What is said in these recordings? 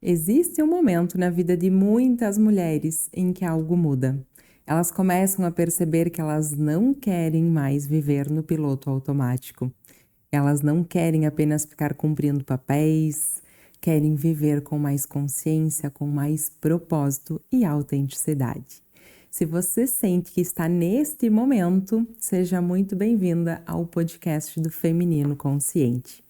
Existe um momento na vida de muitas mulheres em que algo muda. Elas começam a perceber que elas não querem mais viver no piloto automático. Elas não querem apenas ficar cumprindo papéis, querem viver com mais consciência, com mais propósito e autenticidade. Se você sente que está neste momento, seja muito bem-vinda ao podcast do Feminino Consciente.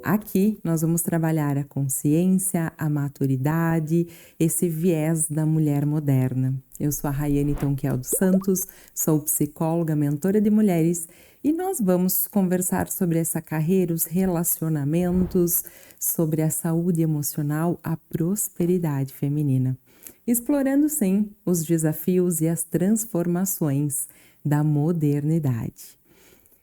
Aqui nós vamos trabalhar a consciência, a maturidade, esse viés da mulher moderna. Eu sou a Rayane Tonquiel dos Santos, sou psicóloga, mentora de mulheres e nós vamos conversar sobre essa carreira, os relacionamentos, sobre a saúde emocional, a prosperidade feminina. Explorando, sim, os desafios e as transformações da modernidade.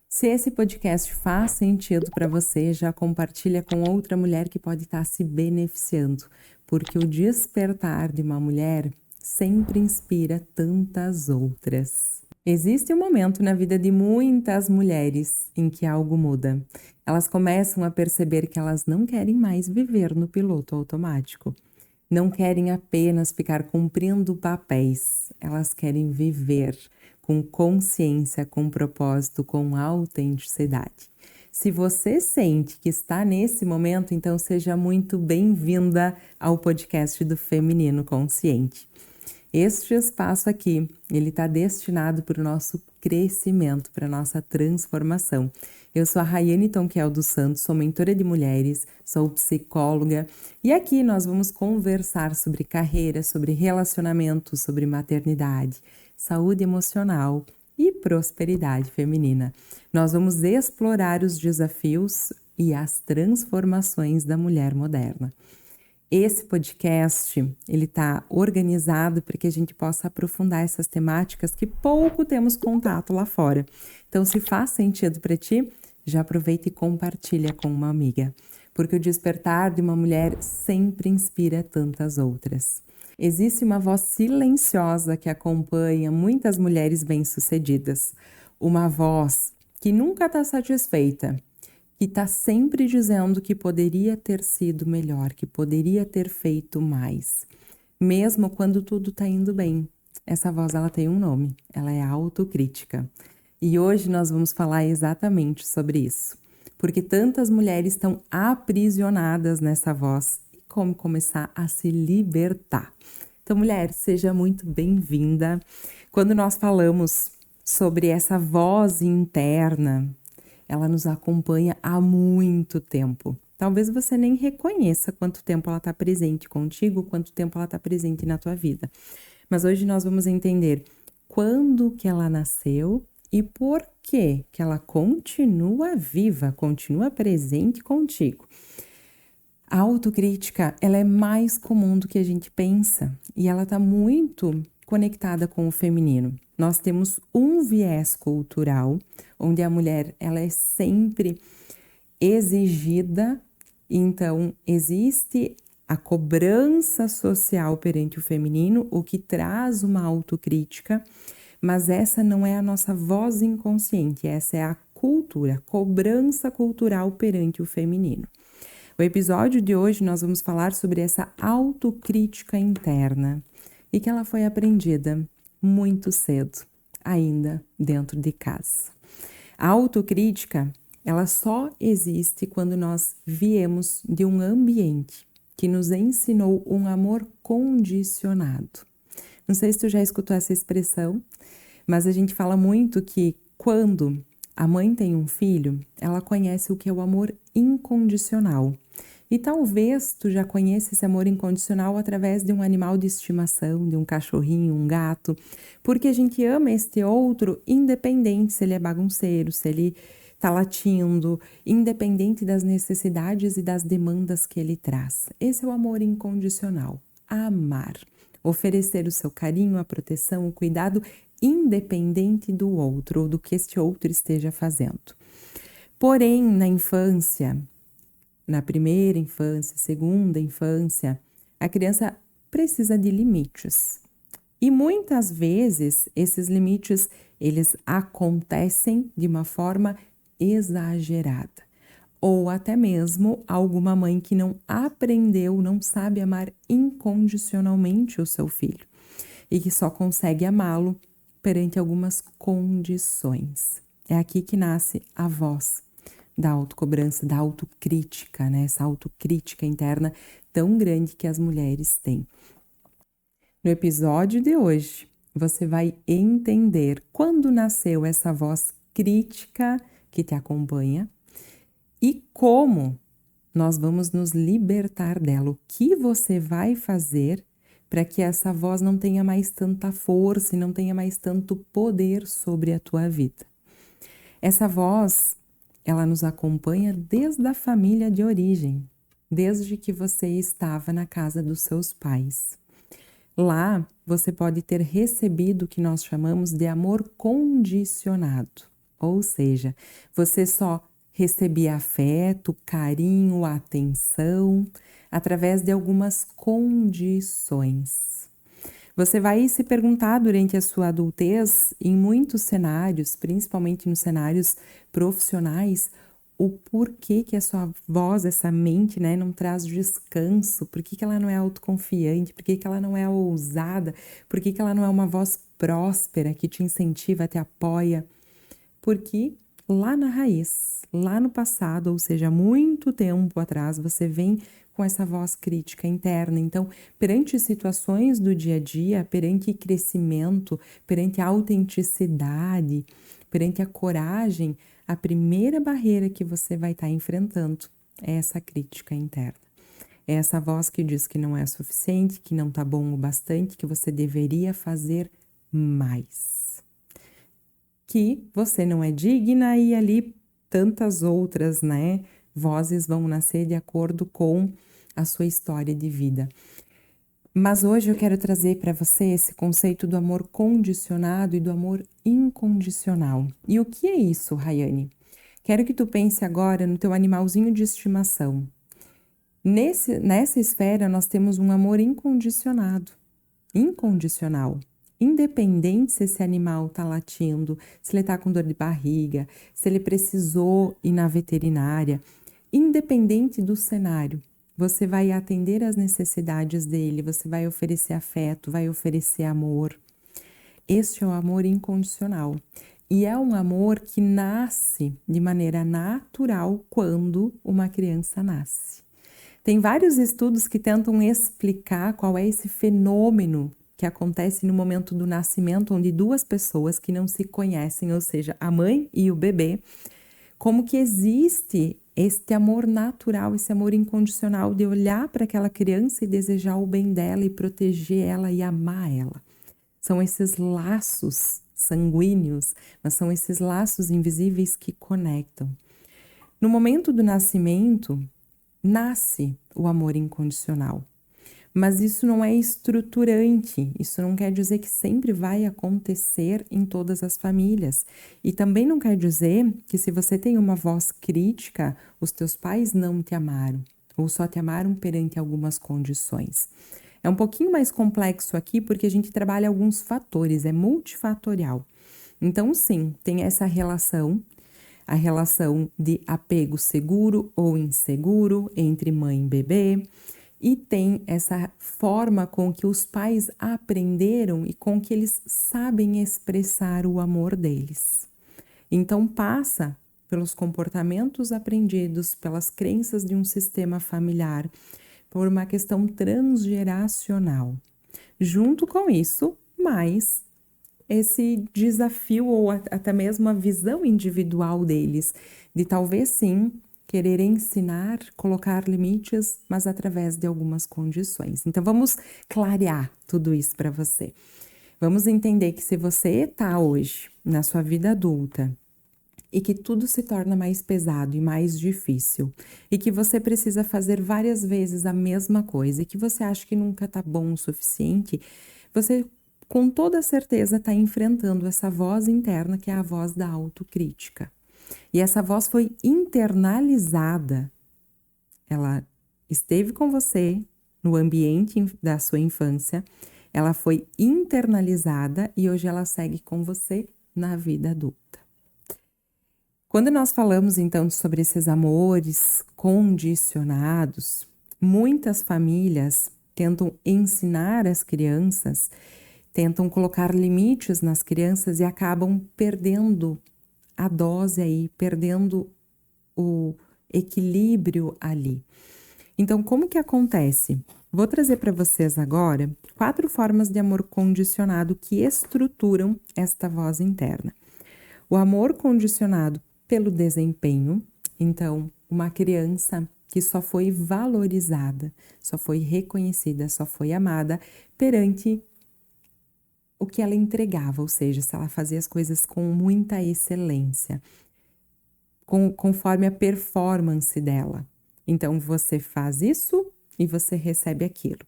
Se esse podcast faz sentido para você, já compartilha com outra mulher que pode estar se beneficiando, porque o despertar de uma mulher sempre inspira tantas outras. Existe um momento na vida de muitas mulheres em que algo muda. Elas começam a perceber que elas não querem mais viver no piloto automático. Não querem apenas ficar cumprindo papéis, elas querem viver com consciência, com propósito, com autenticidade. Se você sente que está nesse momento, então seja muito bem-vinda ao podcast do Feminino Consciente. Este espaço aqui, ele está destinado para o nosso crescimento, para a nossa transformação. Eu sou a Rayane Tonquiel dos Santos, sou mentora de mulheres, sou psicóloga e aqui nós vamos conversar sobre carreira, sobre relacionamento, sobre maternidade, saúde emocional e prosperidade feminina. Nós vamos explorar os desafios e as transformações da mulher moderna. Esse podcast, ele está organizado para que a gente possa aprofundar essas temáticas que pouco temos contato lá fora. Então, se faz sentido para ti, já aproveita e compartilha com uma amiga, porque o despertar de uma mulher sempre inspira tantas outras. Existe uma voz silenciosa que acompanha muitas mulheres bem-sucedidas, uma voz que nunca está satisfeita, que está sempre dizendo que poderia ter sido melhor, que poderia ter feito mais, mesmo quando tudo está indo bem. Essa voz, ela tem um nome, ela é a autocrítica. E hoje nós vamos falar exatamente sobre isso, porque tantas mulheres estão aprisionadas nessa voz e como começar a se libertar. Então, mulher, seja muito bem-vinda. Quando nós falamos sobre essa voz interna, ela nos acompanha há muito tempo. Talvez você nem reconheça quanto tempo ela está presente contigo, quanto tempo ela está presente na tua vida. Mas hoje nós vamos entender quando que ela nasceu e por que ela continua viva, continua presente contigo. A autocrítica, ela é mais comum do que a gente pensa e ela está muito conectada com o feminino. Nós temos um viés cultural onde a mulher, ela é sempre exigida, então existe a cobrança social perante o feminino, o que traz uma autocrítica, mas essa não é a nossa voz inconsciente, essa é a cultura, cobrança cultural perante o feminino. O episódio de hoje nós vamos falar sobre essa autocrítica interna e que ela foi aprendida muito cedo, ainda dentro de casa. A autocrítica, ela só existe quando nós viemos de um ambiente que nos ensinou um amor condicionado. Não sei se tu já escutou essa expressão, mas a gente fala muito que quando a mãe tem um filho, ela conhece o que é o amor incondicional. E talvez tu já conheça esse amor incondicional através de um animal de estimação, de um cachorrinho, um gato, porque a gente ama este outro independente se ele é bagunceiro, se ele tá latindo, independente das necessidades e das demandas que ele traz. Esse é o amor incondicional. Amar. Oferecer o seu carinho, a proteção, o cuidado, independente do outro ou do que este outro esteja fazendo. Porém, na infância, na primeira infância, segunda infância, a criança precisa de limites. E muitas vezes esses limites, eles acontecem de uma forma exagerada. Ou até mesmo alguma mãe que não aprendeu, não sabe amar incondicionalmente o seu filho e que só consegue amá-lo perante algumas condições. É aqui que nasce a voz da autocobrança, da autocrítica, né? Essa autocrítica interna tão grande que as mulheres têm. No episódio de hoje, você vai entender quando nasceu essa voz crítica que te acompanha e como nós vamos nos libertar dela. O que você vai fazer para que essa voz não tenha mais tanta força e não tenha mais tanto poder sobre a tua vida. Essa voz, ela nos acompanha desde a família de origem, desde que você estava na casa dos seus pais. Lá, você pode ter recebido o que nós chamamos de amor condicionado, ou seja, você só recebia afeto, carinho, atenção, através de algumas condições. Você vai se perguntar durante a sua adultez, em muitos cenários, principalmente nos cenários profissionais, o porquê que a sua voz, essa mente, né, não traz descanso, por que ela não é autoconfiante, por que ela não é ousada, por que ela não é uma voz próspera que te incentiva, te apoia. Porque lá na raiz, lá no passado, ou seja, muito tempo atrás, você vem com essa voz crítica interna. Então, perante situações do dia a dia, perante crescimento, perante a autenticidade, perante a coragem, a primeira barreira que você vai estar enfrentando é essa crítica interna. É essa voz que diz que não é suficiente, que não tá bom o bastante, que você deveria fazer mais. Que você não é digna e ali tantas outras, né, vozes vão nascer de acordo com a sua história de vida. Mas hoje eu quero trazer para você esse conceito do amor condicionado e do amor incondicional. E o que é isso, Rayane? Quero que tu pense agora no teu animalzinho de estimação. Nessa esfera nós temos um amor incondicionado, incondicional. Independente se esse animal está latindo, se ele está com dor de barriga, se ele precisou ir na veterinária, independente do cenário, você vai atender às necessidades dele, você vai oferecer afeto, vai oferecer amor. Este é o amor incondicional. E é um amor que nasce de maneira natural quando uma criança nasce. Tem vários estudos que tentam explicar qual é esse fenômeno que acontece no momento do nascimento, onde duas pessoas que não se conhecem, ou seja, a mãe e o bebê, como que existe este amor natural, esse amor incondicional de olhar para aquela criança e desejar o bem dela e proteger ela e amar ela. São esses laços sanguíneos, mas são esses laços invisíveis que conectam. No momento do nascimento, nasce o amor incondicional. Mas isso não é estruturante, isso não quer dizer que sempre vai acontecer em todas as famílias. E também não quer dizer que se você tem uma voz crítica, os teus pais não te amaram, ou só te amaram perante algumas condições. É um pouquinho mais complexo aqui porque a gente trabalha alguns fatores, é multifatorial. Então, sim, tem essa relação, a relação de apego seguro ou inseguro entre mãe e bebê, e tem essa forma com que os pais aprenderam e com que eles sabem expressar o amor deles. Então passa pelos comportamentos aprendidos, pelas crenças de um sistema familiar, por uma questão transgeracional. Junto com isso, mais esse desafio ou até mesmo a visão individual deles, de talvez sim querer ensinar, colocar limites, mas através de algumas condições. Então vamos clarear tudo isso para você. Vamos entender que se você está hoje na sua vida adulta e que tudo se torna mais pesado e mais difícil, e que você precisa fazer várias vezes a mesma coisa e que você acha que nunca está bom o suficiente, você com toda certeza está enfrentando essa voz interna que é a voz da autocrítica. E essa voz foi internalizada, ela esteve com você no ambiente da sua infância, ela foi internalizada e hoje ela segue com você na vida adulta. Quando nós falamos então sobre esses amores condicionados, muitas famílias tentam ensinar as crianças, tentam colocar limites nas crianças e acabam perdendo a dose aí, perdendo o equilíbrio ali. Então, como que acontece? Vou trazer para vocês agora 4 formas de amor condicionado que estruturam esta voz interna. O amor condicionado pelo desempenho. Então, uma criança que só foi valorizada, só foi reconhecida, só foi amada perante o que ela entregava, ou seja, se ela fazia as coisas com muita excelência, conforme a performance dela. Então, você faz isso e você recebe aquilo.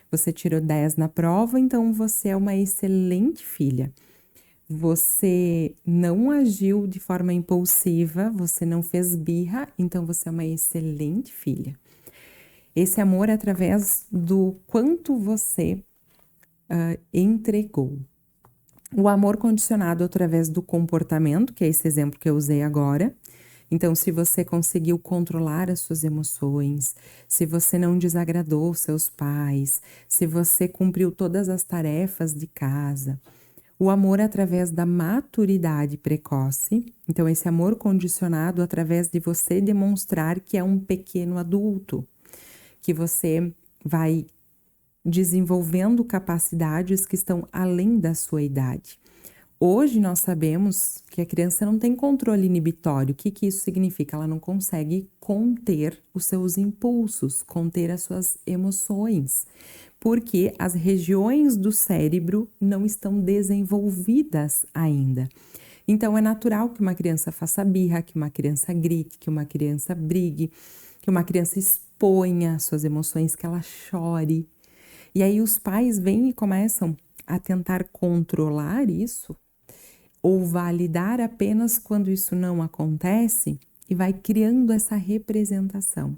Você tirou 10 na prova, então você é uma excelente filha. Você não agiu de forma impulsiva, você não fez birra, então você é uma excelente filha. Esse amor é através do quanto você entregou. O amor condicionado através do comportamento, que é esse exemplo que eu usei agora. Então, se você conseguiu controlar as suas emoções, se você não desagradou seus pais, se você cumpriu todas as tarefas de casa. O amor através da maturidade precoce. Então, esse amor condicionado através de você demonstrar que é um pequeno adulto, que você vai desenvolvendo capacidades que estão além da sua idade. Hoje nós sabemos que a criança não tem controle inibitório. O que isso significa? Ela não consegue conter os seus impulsos, conter as suas emoções, porque as regiões do cérebro não estão desenvolvidas ainda. Então é natural que uma criança faça birra, que uma criança grite, que uma criança brigue, que uma criança exponha suas emoções, que ela chore. E aí os pais vêm e começam a tentar controlar isso ou validar apenas quando isso não acontece e vai criando essa representação.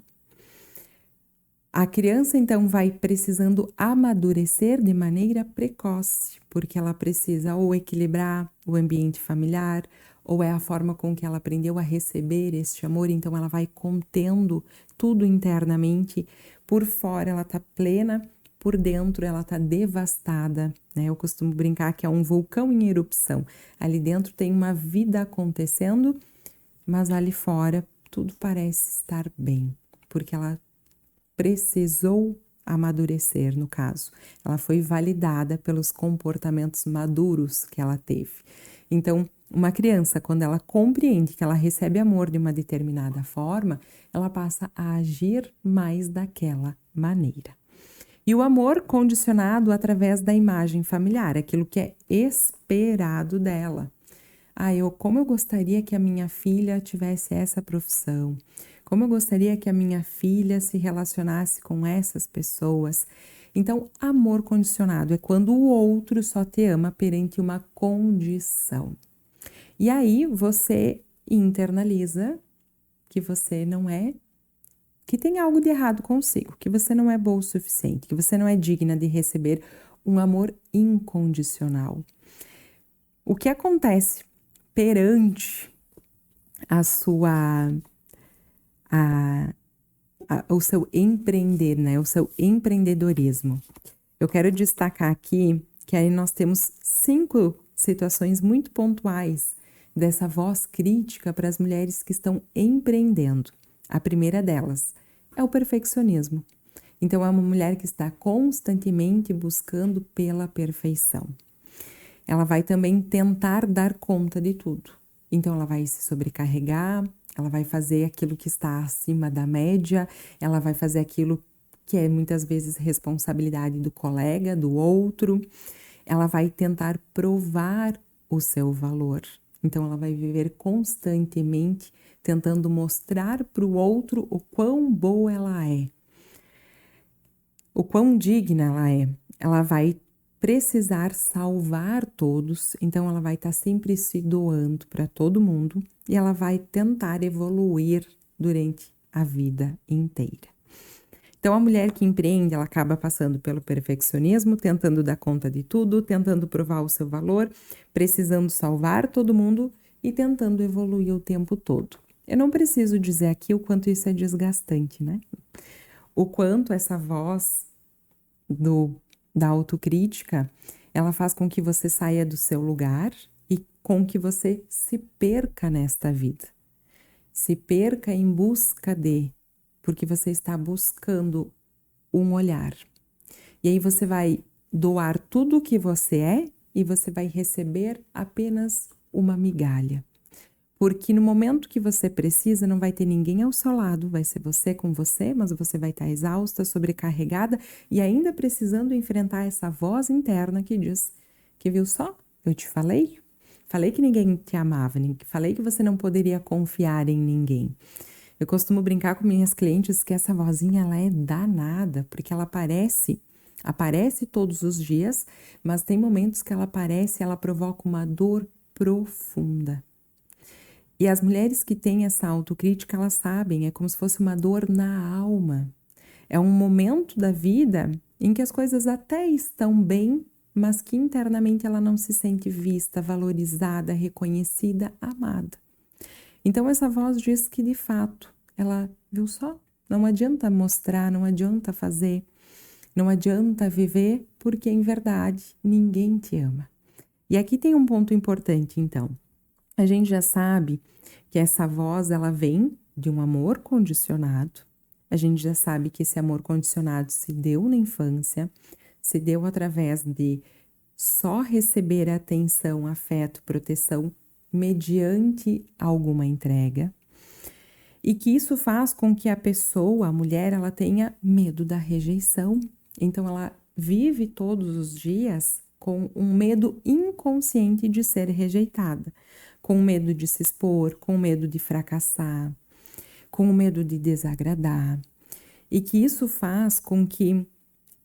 A criança então vai precisando amadurecer de maneira precoce, porque ela precisa ou equilibrar o ambiente familiar, ou é a forma com que ela aprendeu a receber este amor, então ela vai contendo tudo internamente. Por fora ela tá plena, por dentro ela tá devastada, né? Eu costumo brincar que é um vulcão em erupção. Ali dentro tem uma vida acontecendo, mas ali fora tudo parece estar bem, porque ela precisou amadurecer, no caso. Ela foi validada pelos comportamentos maduros que ela teve. Então, uma criança, quando ela compreende que ela recebe amor de uma determinada forma, ela passa a agir mais daquela maneira. E o amor condicionado através da imagem familiar, aquilo que é esperado dela. Como eu gostaria que a minha filha tivesse essa profissão. Como eu gostaria que a minha filha se relacionasse com essas pessoas. Então, amor condicionado é quando o outro só te ama perante uma condição. E aí você internaliza que você não é, que tem algo de errado consigo, que você não é boa o suficiente, que você não é digna de receber um amor incondicional. O que acontece perante o seu empreender, né? O seu empreendedorismo. Eu quero destacar aqui que aí nós temos 5 situações muito pontuais dessa voz crítica para as mulheres que estão empreendendo. A primeira delas é o perfeccionismo. Então, é uma mulher que está constantemente buscando pela perfeição. Ela vai também tentar dar conta de tudo. Então, ela vai se sobrecarregar, ela vai fazer aquilo que está acima da média, ela vai fazer aquilo que é muitas vezes responsabilidade do colega, do outro. Ela vai tentar provar o seu valor. Então, ela vai viver constantemente tentando mostrar para o outro o quão boa ela é, o quão digna ela é. Ela vai precisar salvar todos, então ela vai estar sempre se doando para todo mundo e ela vai tentar evoluir durante a vida inteira. Então, a mulher que empreende, ela acaba passando pelo perfeccionismo, tentando dar conta de tudo, tentando provar o seu valor, precisando salvar todo mundo e tentando evoluir o tempo todo. Eu não preciso dizer aqui o quanto isso é desgastante, né? O quanto essa voz da autocrítica, ela faz com que você saia do seu lugar e com que você se perca nesta vida. Se perca em busca de, porque você está buscando um olhar. E aí você vai doar tudo o que você é e você vai receber apenas uma migalha. Porque no momento que você precisa, não vai ter ninguém ao seu lado, vai ser você com você, mas você vai estar exausta, sobrecarregada e ainda precisando enfrentar essa voz interna que diz que viu só, eu te falei? Falei que ninguém te amava, falei que você não poderia confiar em ninguém. Eu costumo brincar com minhas clientes que essa vozinha, ela é danada, porque ela aparece todos os dias, mas tem momentos que ela aparece e ela provoca uma dor profunda. E as mulheres que têm essa autocrítica, elas sabem, é como se fosse uma dor na alma. É um momento da vida em que as coisas até estão bem, mas que internamente ela não se sente vista, valorizada, reconhecida, amada. Então essa voz diz que de fato, ela viu só, não adianta mostrar, não adianta fazer, não adianta viver, porque em verdade ninguém te ama. E aqui tem um ponto importante então. A gente já sabe que essa voz, ela vem de um amor condicionado. A gente já sabe que esse amor condicionado se deu na infância, se deu através de só receber atenção, afeto, proteção mediante alguma entrega. E que isso faz com que a pessoa, a mulher, ela tenha medo da rejeição. Então ela vive todos os dias com um medo inconsciente de ser rejeitada, com medo de se expor, com medo de fracassar, com medo de desagradar. E que isso faz com que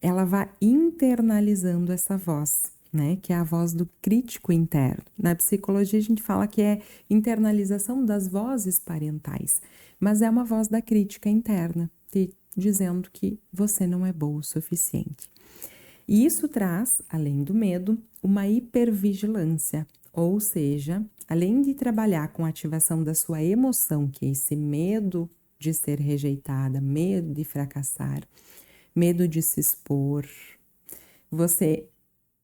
ela vá internalizando essa voz, né? Que é a voz do crítico interno. Na psicologia a gente fala que é internalização das vozes parentais, mas é uma voz da crítica interna, dizendo que você não é boa o suficiente. E isso traz, além do medo, uma hipervigilância, ou seja, além de trabalhar com a ativação da sua emoção, que é esse medo de ser rejeitada, medo de fracassar, medo de se expor, você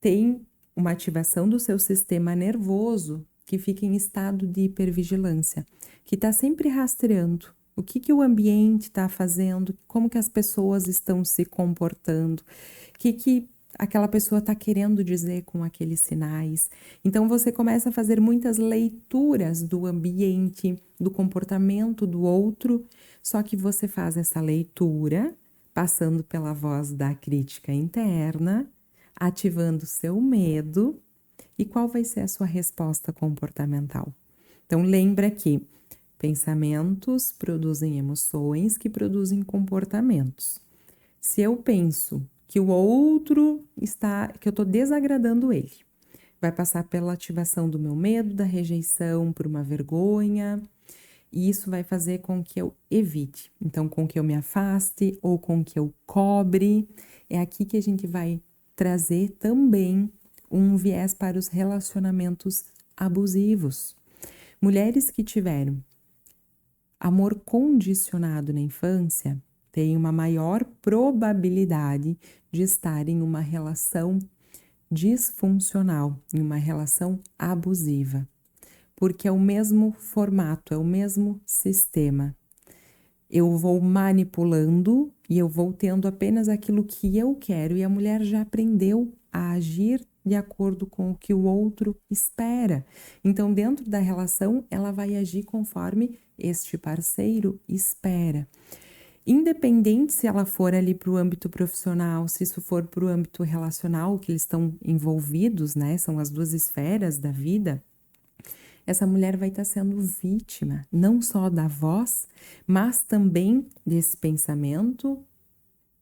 tem uma ativação do seu sistema nervoso que fica em estado de hipervigilância, que está sempre rastreando o que o ambiente está fazendo, como que as pessoas estão se comportando, o que aquela pessoa está querendo dizer com aqueles sinais. Então você começa a fazer muitas leituras do ambiente, do comportamento do outro, só que você faz essa leitura passando pela voz da crítica interna, ativando seu medo. E qual vai ser a sua resposta comportamental? Então lembra que pensamentos produzem emoções que produzem comportamentos. Se eu penso que o outro que eu estou desagradando ele, vai passar pela ativação do meu medo, da rejeição, por uma vergonha, e isso vai fazer com que eu evite. Então, com que eu me afaste ou com que eu cobre. É aqui que a gente vai trazer também um viés para os relacionamentos abusivos. Mulheres que tiveram amor condicionado na infância têm uma maior probabilidade de estar em uma relação disfuncional, em uma relação abusiva, porque é o mesmo formato, é o mesmo sistema. Eu vou manipulando e eu vou tendo apenas aquilo que eu quero, e a mulher já aprendeu a agir de acordo com o que o outro espera. Então, dentro da relação, ela vai agir conforme este parceiro espera. Independente se ela for ali para o âmbito profissional, se isso for para o âmbito relacional, que eles estão envolvidos, né? São as duas esferas da vida. Essa mulher vai estar sendo vítima, não só da voz, mas também desse pensamento,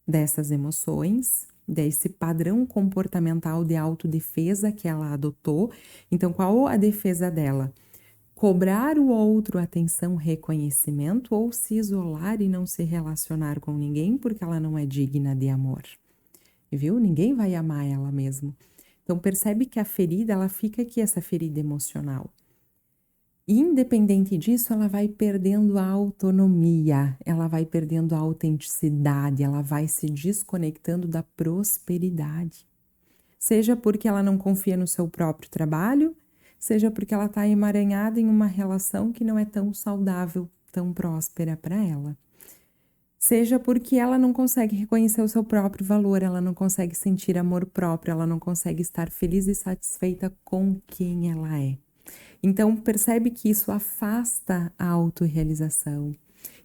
dessas emoções, desse padrão comportamental de autodefesa que ela adotou. Então, qual a defesa dela? cobrar o outro atenção, reconhecimento, ou se isolar e não se relacionar com ninguém porque ela não é digna de amor. Viu? Ninguém vai amar ela mesma. Então percebe que a ferida, ela fica aqui, essa ferida emocional. Independente disso, ela vai perdendo a autonomia, ela vai perdendo a autenticidade, ela vai se desconectando da prosperidade. Seja porque ela não confia no seu próprio trabalho, seja porque ela está emaranhada em uma relação que não é tão saudável, tão próspera para ela. Seja porque ela não consegue reconhecer o seu próprio valor, ela não consegue sentir amor próprio, ela não consegue estar feliz e satisfeita com quem ela é. Então, percebe que isso afasta a autorrealização,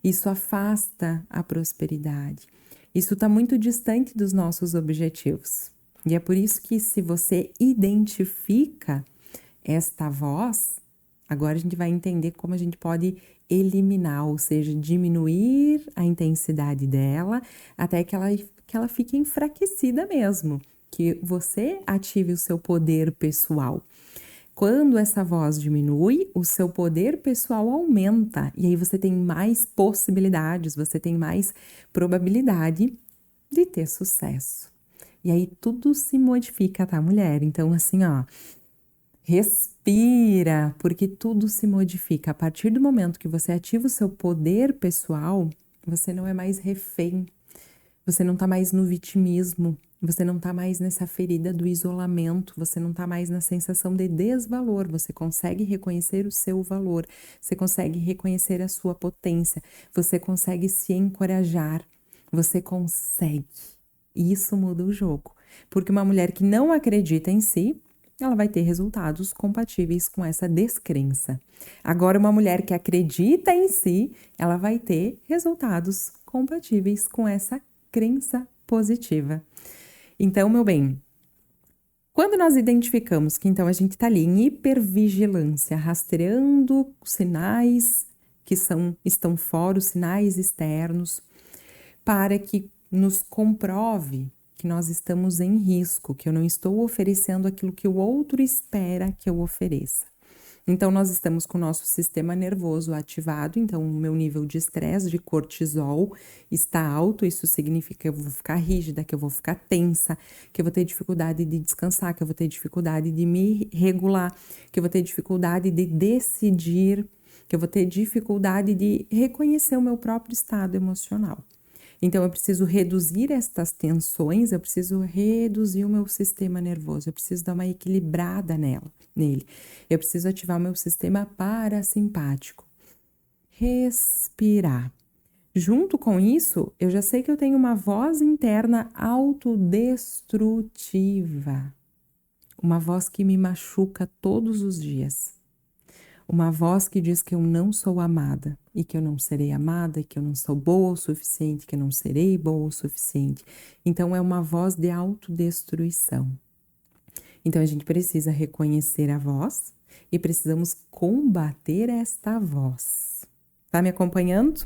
isso afasta a prosperidade. Isso está muito distante dos nossos objetivos. E é por isso que, se você identifica esta voz, agora a gente vai entender como a gente pode eliminar, ou seja, diminuir a intensidade dela até que ela fique enfraquecida mesmo, que você ative o seu poder pessoal. Quando essa voz diminui, o seu poder pessoal aumenta e aí você tem mais possibilidades, você tem mais probabilidade de ter sucesso. E aí tudo se modifica, tá, mulher? Então, assim, ó, respira, porque tudo se modifica. A partir do momento que você ativa o seu poder pessoal, você não é mais refém, você não tá mais no vitimismo, você não tá mais nessa ferida do isolamento, você não tá mais na sensação de desvalor, você consegue reconhecer o seu valor, você consegue reconhecer a sua potência, você consegue se encorajar, você consegue. E isso muda o jogo, porque uma mulher que não acredita em si, ela vai ter resultados compatíveis com essa descrença. Agora, uma mulher que acredita em si, ela vai ter resultados compatíveis com essa crença positiva. Então, meu bem, quando nós identificamos que então a gente está ali em hipervigilância, rastreando sinais que estão fora, os sinais externos, para que nos comprove que nós estamos em risco, que eu não estou oferecendo aquilo que o outro espera que eu ofereça. Então, nós estamos com o nosso sistema nervoso ativado, então o meu nível de estresse, de cortisol está alto, isso significa que eu vou ficar rígida, que eu vou ficar tensa, que eu vou ter dificuldade de descansar, que eu vou ter dificuldade de me regular, que eu vou ter dificuldade de decidir, que eu vou ter dificuldade de reconhecer o meu próprio estado emocional. Então, eu preciso reduzir estas tensões, eu preciso reduzir o meu sistema nervoso, eu preciso dar uma equilibrada nele. Eu preciso ativar o meu sistema parasimpático. Respirar. Junto com isso, eu já sei que eu tenho uma voz interna autodestrutiva. Uma voz que me machuca todos os dias. Uma voz que diz que eu não sou amada e que eu não serei amada, e que eu não sou boa o suficiente, que eu não serei boa o suficiente. Então, é uma voz de autodestruição. Então, a gente precisa reconhecer a voz e precisamos combater esta voz. Tá me acompanhando?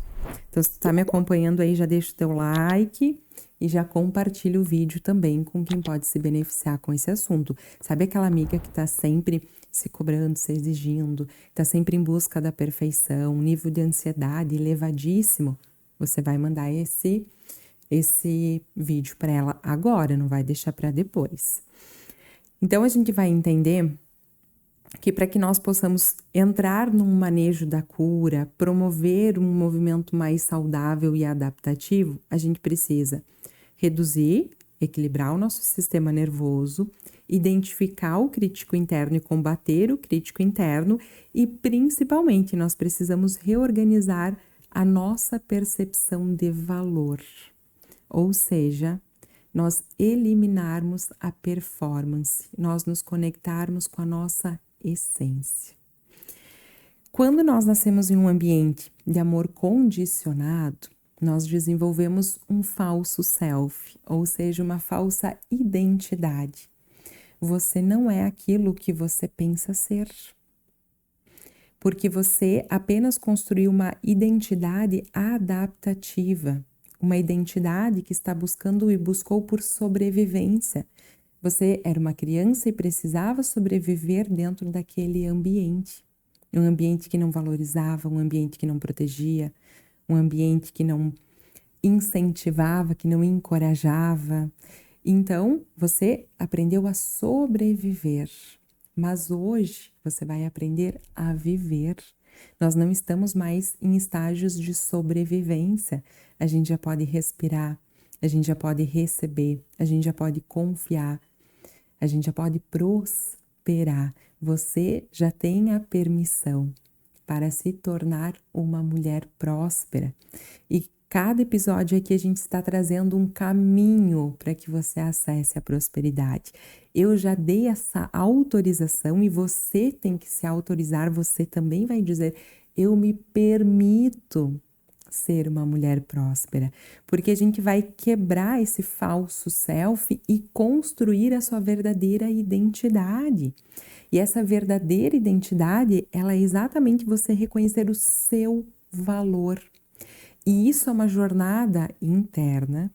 Então, se tu tá me acompanhando aí, já deixa o teu like e já compartilha o vídeo também com quem pode se beneficiar com esse assunto. Sabe aquela amiga que tá sempre se cobrando, se exigindo, tá sempre em busca da perfeição, nível de ansiedade elevadíssimo? Você vai mandar esse vídeo para ela agora, não vai deixar para depois. Então, a gente vai entender que para que nós possamos entrar num manejo da cura, promover um movimento mais saudável e adaptativo, a gente precisa reduzir, equilibrar o nosso sistema nervoso, identificar o crítico interno e combater o crítico interno e, principalmente, nós precisamos reorganizar a nossa percepção de valor, ou seja, nós eliminarmos a performance, nós nos conectarmos com a nossa essência. Quando nós nascemos em um ambiente de amor condicionado, nós desenvolvemos um falso self, ou seja, uma falsa identidade. Você não é aquilo que você pensa ser. Porque você apenas construiu uma identidade adaptativa, uma identidade que está buscando e buscou por sobrevivência. Você era uma criança e precisava sobreviver dentro daquele ambiente. um ambiente que não valorizava, um ambiente que não protegia, um ambiente que não incentivava, que não encorajava. Então, você aprendeu a sobreviver, mas hoje você vai aprender a viver. Nós não estamos mais em estágios de sobrevivência. A gente já pode respirar, a gente já pode receber, a gente já pode confiar, a gente já pode prosperar. Você já tem a permissão para se tornar uma mulher próspera. E cada episódio aqui a gente está trazendo um caminho para que você acesse a prosperidade. Eu já dei essa autorização e você tem que se autorizar, você também vai dizer: eu me permito ser uma mulher próspera, porque a gente vai quebrar esse falso self e construir a sua verdadeira identidade. E essa verdadeira identidade, ela é exatamente você reconhecer o seu valor. E isso é uma jornada interna,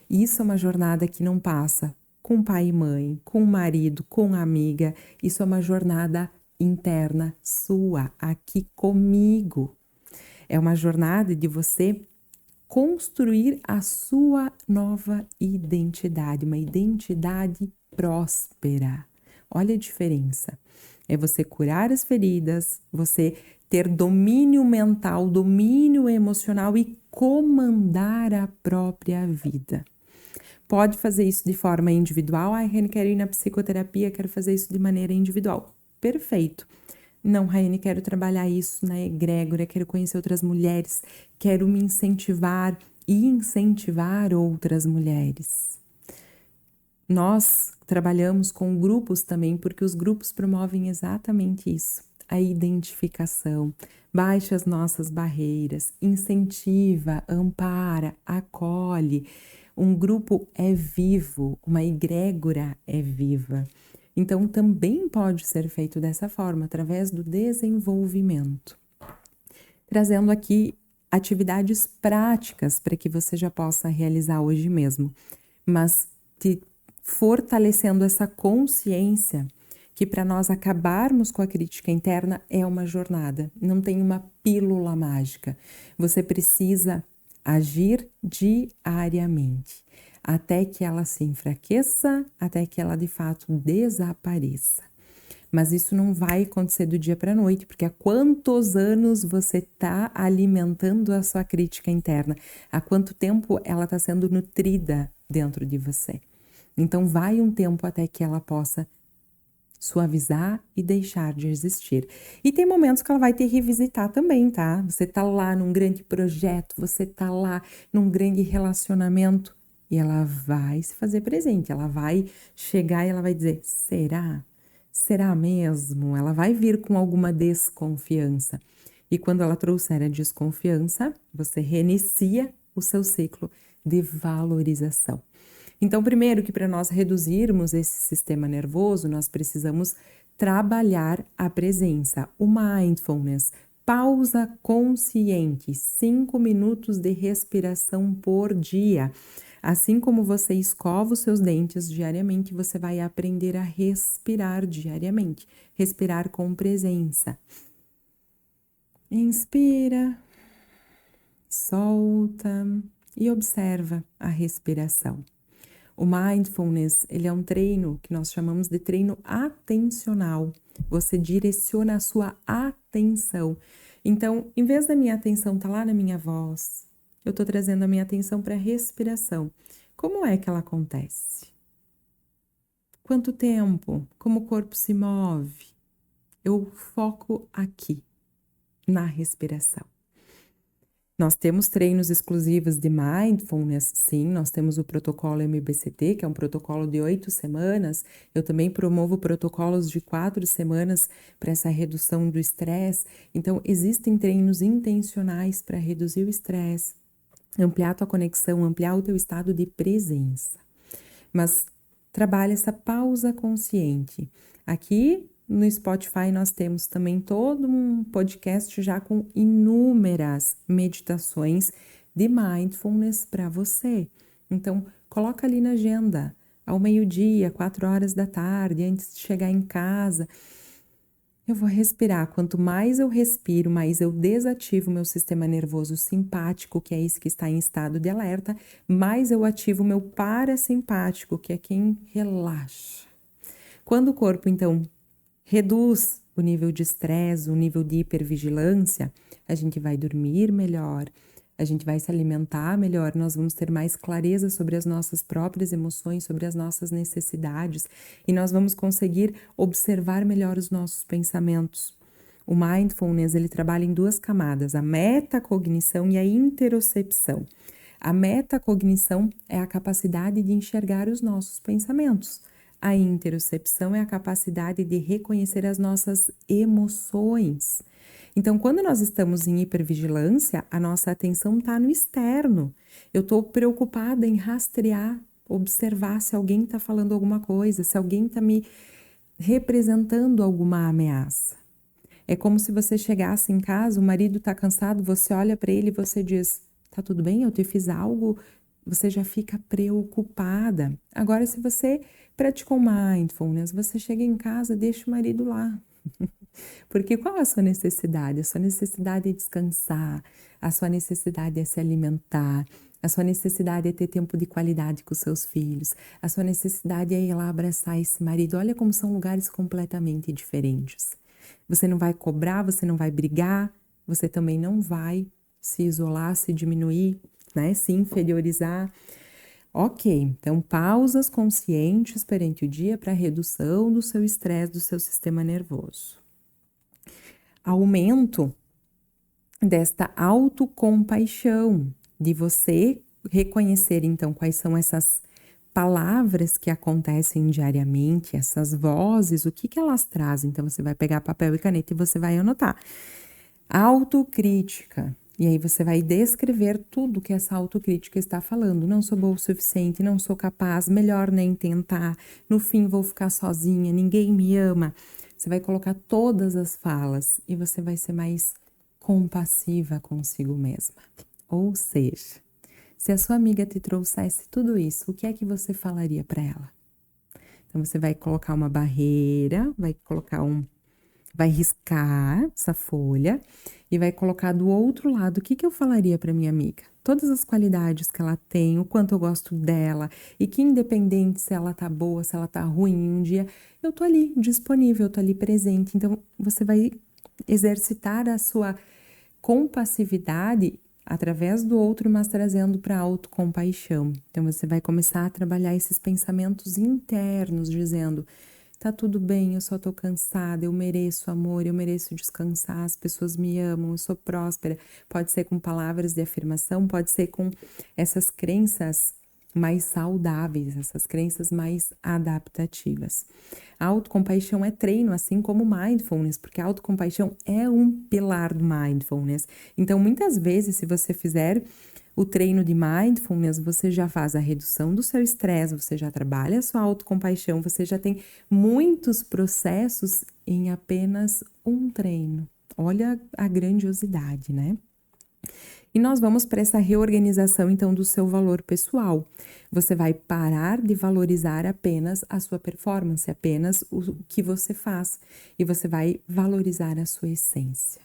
isso é uma jornada que não passa com pai e mãe, com marido, com amiga, isso é uma jornada interna sua, aqui comigo. É uma jornada de você construir a sua nova identidade, uma identidade próspera. Olha a diferença. É você curar as feridas, você ter domínio mental, domínio emocional e comandar a própria vida. Pode fazer isso de forma individual. Raiane, quero ir na psicoterapia, quero fazer isso de maneira individual. Perfeito. Não, Raiane, quero trabalhar isso na egrégora, quero conhecer outras mulheres, quero me incentivar e incentivar outras mulheres. Nós trabalhamos com grupos também, porque os grupos promovem exatamente isso, a identificação, baixa as nossas barreiras, incentiva, ampara, acolhe. Um grupo é vivo, uma egrégora é viva. Então, também pode ser feito dessa forma, através do desenvolvimento. Trazendo aqui atividades práticas para que você já possa realizar hoje mesmo, mas te fortalecendo essa consciência que para nós acabarmos com a crítica interna é uma jornada, não tem uma pílula mágica. Você precisa agir diariamente, até que ela se enfraqueça, até que ela de fato desapareça. Mas isso não vai acontecer do dia para a noite, porque há quantos anos você está alimentando a sua crítica interna? Há quanto tempo ela está sendo nutrida dentro de você? Então vai um tempo até que ela possa suavizar e deixar de existir. E tem momentos que ela vai te revisitar também, tá? Você tá lá num grande projeto, você tá lá num grande relacionamento e ela vai se fazer presente, ela vai chegar e ela vai dizer: será? Será mesmo? Ela vai vir com alguma desconfiança. E quando ela trouxer a desconfiança, você reinicia o seu ciclo de valorização. Então, primeiro que para nós reduzirmos esse sistema nervoso, nós precisamos trabalhar a presença, o mindfulness, pausa consciente, 5 minutos de respiração por dia. Assim como você escova os seus dentes diariamente, você vai aprender a respirar diariamente, respirar com presença. Inspira, solta e observa a respiração. O mindfulness, ele é um treino que nós chamamos de treino atencional. Você direciona a sua atenção. Então, em vez da minha atenção estar lá na minha voz, eu estou trazendo a minha atenção para a respiração. Como é que ela acontece? Quanto tempo? Como o corpo se move? Eu foco aqui, na respiração. Nós temos treinos exclusivos de mindfulness, sim, nós temos o protocolo MBCT, que é um protocolo de 8 semanas. Eu também promovo protocolos de 4 semanas para essa redução do estresse. Então, existem treinos intencionais para reduzir o estresse, ampliar a tua conexão, ampliar o teu estado de presença. Mas trabalha essa pausa consciente. Aqui no Spotify nós temos também todo um podcast já com inúmeras meditações de mindfulness para você. Então, coloca ali na agenda, ao meio-dia, 4 horas da tarde, antes de chegar em casa. Eu vou respirar. Quanto mais eu respiro, mais eu desativo o meu sistema nervoso simpático, que é esse que está em estado de alerta, mais eu ativo o meu parasimpático, que é quem relaxa. Quando o corpo, então, reduz o nível de estresse, o nível de hipervigilância, a gente vai dormir melhor, a gente vai se alimentar melhor, nós vamos ter mais clareza sobre as nossas próprias emoções, sobre as nossas necessidades e nós vamos conseguir observar melhor os nossos pensamentos. O mindfulness, ele trabalha em duas camadas, a metacognição e a interocepção. A metacognição é a capacidade de enxergar os nossos pensamentos. A interocepção é a capacidade de reconhecer as nossas emoções. Então, quando nós estamos em hipervigilância, a nossa atenção está no externo. Eu estou preocupada em rastrear, observar se alguém está falando alguma coisa, se alguém está me representando alguma ameaça. É como se você chegasse em casa, o marido está cansado, você olha para ele e você diz: tá tudo bem? Eu te fiz algo? Você já fica preocupada. Agora, se você praticou mindfulness, você chega em casa, deixa o marido lá. Porque qual é a sua necessidade? A sua necessidade é descansar, a sua necessidade é se alimentar, a sua necessidade é ter tempo de qualidade com os seus filhos, a sua necessidade é ir lá abraçar esse marido. Olha como são lugares completamente diferentes. Você não vai cobrar, você não vai brigar, você também não vai se isolar, se diminuir, né? Se inferiorizar. Ok, então pausas conscientes perante o dia para redução do seu estresse, do seu sistema nervoso. Aumento desta autocompaixão, de você reconhecer então quais são essas palavras que acontecem diariamente, essas vozes, o que elas trazem. Então você vai pegar papel e caneta e você vai anotar. Autocrítica. E aí você vai descrever tudo que essa autocrítica está falando. Não sou boa o suficiente, não sou capaz, melhor nem tentar. No fim vou ficar sozinha, ninguém me ama. Você vai colocar todas as falas e você vai ser mais compassiva consigo mesma. Ou seja, se a sua amiga te trouxesse tudo isso, o que é que você falaria para ela? Então você vai colocar uma barreira, vai riscar essa folha e vai colocar do outro lado o que eu falaria para minha amiga. Todas as qualidades que ela tem, o quanto eu gosto dela e que independente se ela tá boa, se ela tá ruim um dia, eu tô ali disponível, eu tô ali presente. Então você vai exercitar a sua compassividade através do outro, mas trazendo para a autocompaixão. Então você vai começar a trabalhar esses pensamentos internos, dizendo: tá tudo bem, eu só tô cansada, eu mereço amor, eu mereço descansar, as pessoas me amam, eu sou próspera. Pode ser com palavras de afirmação, pode ser com essas crenças mais saudáveis, essas crenças mais adaptativas. A autocompaixão é treino, assim como mindfulness, porque a autocompaixão é um pilar do mindfulness. Então, muitas vezes, se você fizer o treino de mindfulness, você já faz a redução do seu estresse, você já trabalha a sua autocompaixão, você já tem muitos processos em apenas um treino. Olha a grandiosidade, né? E nós vamos para essa reorganização, então, do seu valor pessoal. Você vai parar de valorizar apenas a sua performance, apenas o que você faz, e você vai valorizar a sua essência.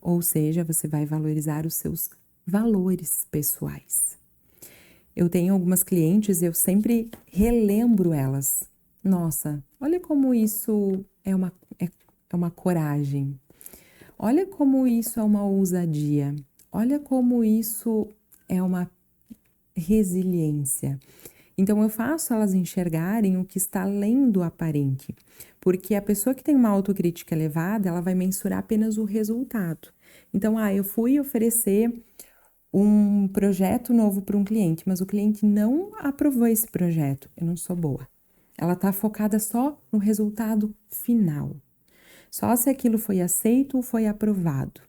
Ou seja, você vai valorizar os seus valores pessoais. Eu tenho algumas clientes, eu sempre relembro elas. Nossa, olha como isso é uma coragem. Olha como isso é uma ousadia. Olha como isso é uma resiliência. Então eu faço elas enxergarem o que está além do aparente, porque a pessoa que tem uma autocrítica elevada, ela vai mensurar apenas o resultado. Então, eu fui oferecer um projeto novo para um cliente, mas o cliente não aprovou esse projeto. Eu não sou boa. Ela está focada só no resultado final. Só se aquilo foi aceito ou foi aprovado.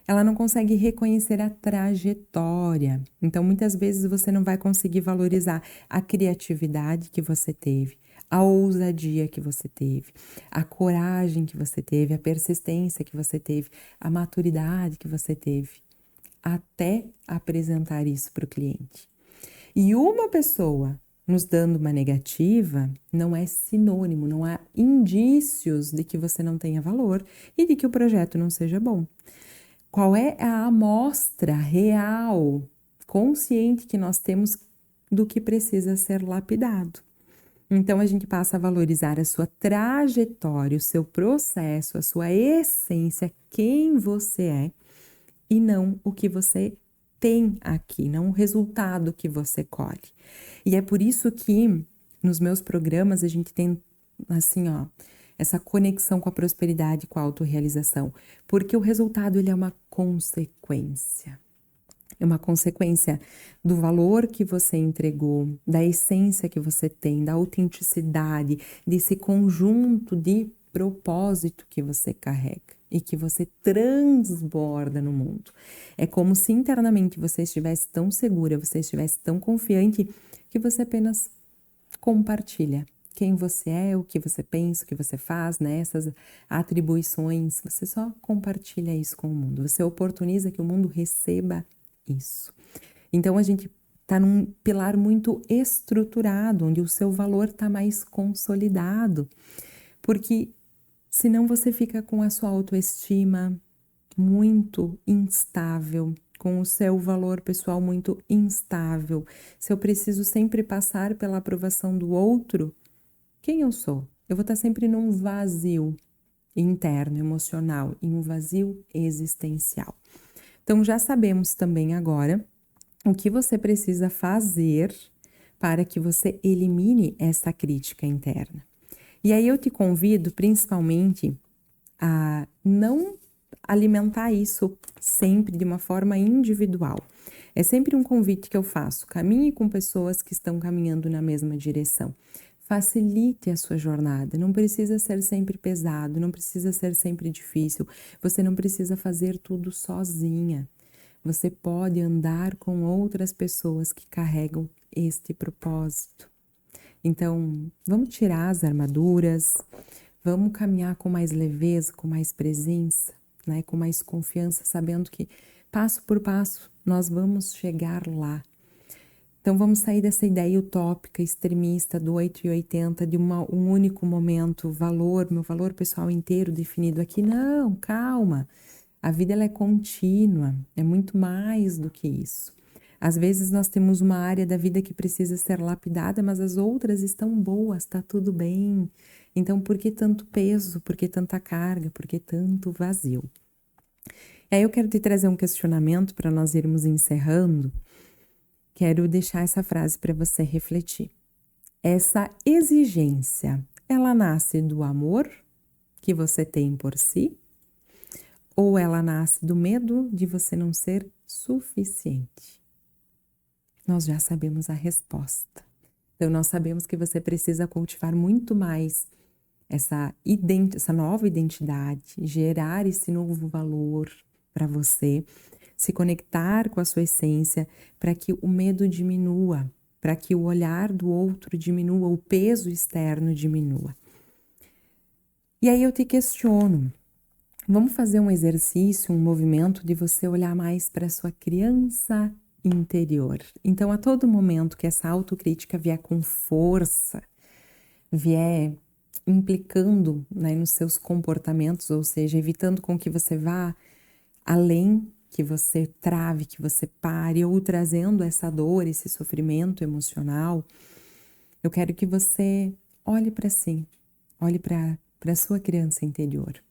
Ela não consegue reconhecer a trajetória. Então, muitas vezes você não vai conseguir valorizar a criatividade que você teve, a ousadia que você teve, a coragem que você teve, a persistência que você teve, a maturidade que você teve, até apresentar isso para o cliente. E uma pessoa nos dando uma negativa, não é sinônimo, não há indícios de que você não tenha valor e de que o projeto não seja bom. Qual é a amostra real, consciente que nós temos do que precisa ser lapidado? Então, a gente passa a valorizar a sua trajetória, o seu processo, a sua essência, quem você é, e não o que você tem aqui, não o resultado que você colhe. E é por isso que nos meus programas a gente tem, assim, ó, essa conexão com a prosperidade, com a autorrealização, porque o resultado ele é uma consequência. É uma consequência do valor que você entregou, da essência que você tem, da autenticidade, desse conjunto de propósito que você carrega e que você transborda no mundo. É como se internamente você estivesse tão segura, você estivesse tão confiante que você apenas compartilha quem você é, o que você pensa, o que você faz, né? Essas atribuições, você só compartilha isso com o mundo. Você oportuniza que o mundo receba isso. Então a gente está num pilar muito estruturado, onde o seu valor está mais consolidado, porque senão você fica com a sua autoestima muito instável, com o seu valor pessoal muito instável. Se eu preciso sempre passar pela aprovação do outro, quem eu sou? Eu vou estar sempre num vazio interno, emocional, e um vazio existencial. Então, já sabemos também agora o que você precisa fazer para que você elimine essa crítica interna. E aí eu te convido principalmente a não alimentar isso sempre de uma forma individual. É sempre um convite que eu faço. Caminhe com pessoas que estão caminhando na mesma direção. Facilite a sua jornada. Não precisa ser sempre pesado, não precisa ser sempre difícil. Você não precisa fazer tudo sozinha. Você pode andar com outras pessoas que carregam este propósito. Então, vamos tirar as armaduras, vamos caminhar com mais leveza, com mais presença, né? Com mais confiança, sabendo que passo por passo nós vamos chegar lá. Então, vamos sair dessa ideia utópica, extremista, do 8 e 80, de um único momento, meu valor pessoal inteiro definido aqui. Não, calma. A vida ela é contínua, é muito mais do que isso. Às vezes nós temos uma área da vida que precisa ser lapidada, mas as outras estão boas, tá tudo bem. Então, por que tanto peso? Por que tanta carga? Por que tanto vazio? E aí eu quero te trazer um questionamento para nós irmos encerrando. Quero deixar essa frase para você refletir. Essa exigência, ela nasce do amor que você tem por si? Ou ela nasce do medo de você não ser suficiente? Nós já sabemos a resposta. Então, nós sabemos que você precisa cultivar muito mais essa nova identidade, gerar esse novo valor para você, se conectar com a sua essência, para que o medo diminua, para que o olhar do outro diminua, o peso externo diminua. E aí eu te questiono, vamos fazer um exercício, um movimento de você olhar mais para a sua criança interior. Então, a todo momento que essa autocrítica vier com força, vier implicando, né, nos seus comportamentos, ou seja, evitando com que você vá além, que você trave, que você pare, ou trazendo essa dor, esse sofrimento emocional, eu quero que você olhe para si, olhe para a sua criança interior.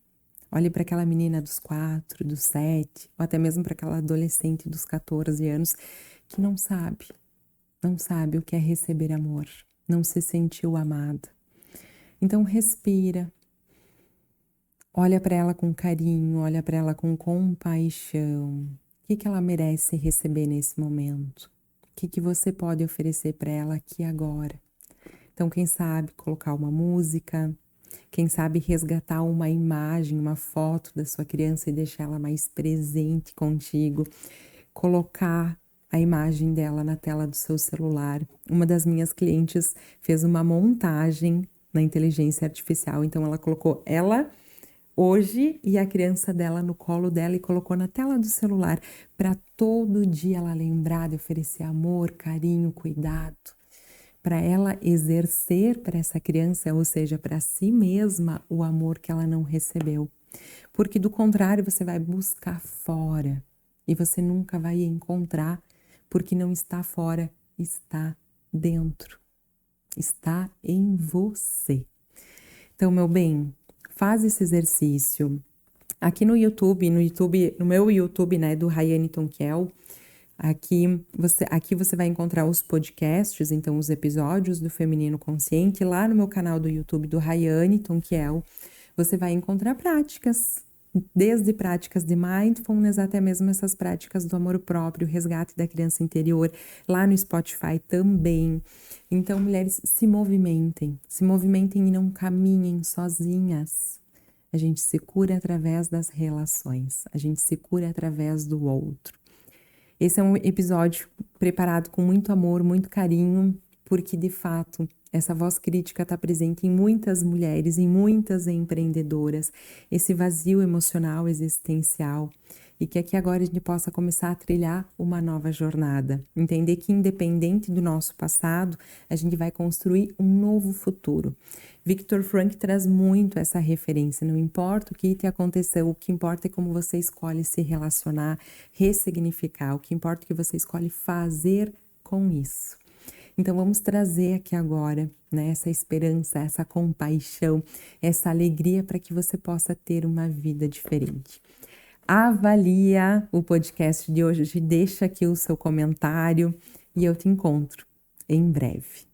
Olhe para aquela menina dos 4, dos 7, ou até mesmo para aquela adolescente dos 14 anos que não sabe o que é receber amor, não se sentiu amada. Então respira, olha para ela com carinho, olha para ela com compaixão. O que ela merece receber nesse momento? O que você pode oferecer para ela aqui agora? Então, quem sabe colocar uma música, quem sabe resgatar uma imagem, uma foto da sua criança e deixar ela mais presente contigo, colocar a imagem dela na tela do seu celular. Uma das minhas clientes fez uma montagem na inteligência artificial, então ela colocou ela hoje e a criança dela no colo dela e colocou na tela do celular para todo dia ela lembrar de oferecer amor, carinho, cuidado, para ela exercer para essa criança, ou seja, para si mesma, o amor que ela não recebeu. Porque do contrário, você vai buscar fora e você nunca vai encontrar, porque não está fora, está dentro, está em você. Então, meu bem, faz esse exercício. Aqui no meu YouTube, né, do Rayane Tonkel, aqui você vai encontrar os podcasts, então os episódios do Feminino Consciente. Lá no meu canal do YouTube do Rayane Tonkel, você vai encontrar práticas, desde práticas de mindfulness até mesmo essas práticas do amor próprio, resgate da criança interior, lá no Spotify também. Então, mulheres, se movimentem e não caminhem sozinhas. A gente se cura através das relações, a gente se cura através do outro. Esse é um episódio preparado com muito amor, muito carinho, porque de fato essa voz crítica está presente em muitas mulheres, em muitas empreendedoras, esse vazio emocional existencial, e que aqui agora a gente possa começar a trilhar uma nova jornada, entender que independente do nosso passado, a gente vai construir um novo futuro. Viktor Frankl traz muito essa referência, não importa o que te aconteceu, o que importa é como você escolhe se relacionar, ressignificar, o que importa é que você escolhe fazer com isso. Então vamos trazer aqui agora, né, essa esperança, essa compaixão, essa alegria para que você possa ter uma vida diferente. Avalia o podcast de hoje, deixa aqui o seu comentário e eu te encontro em breve.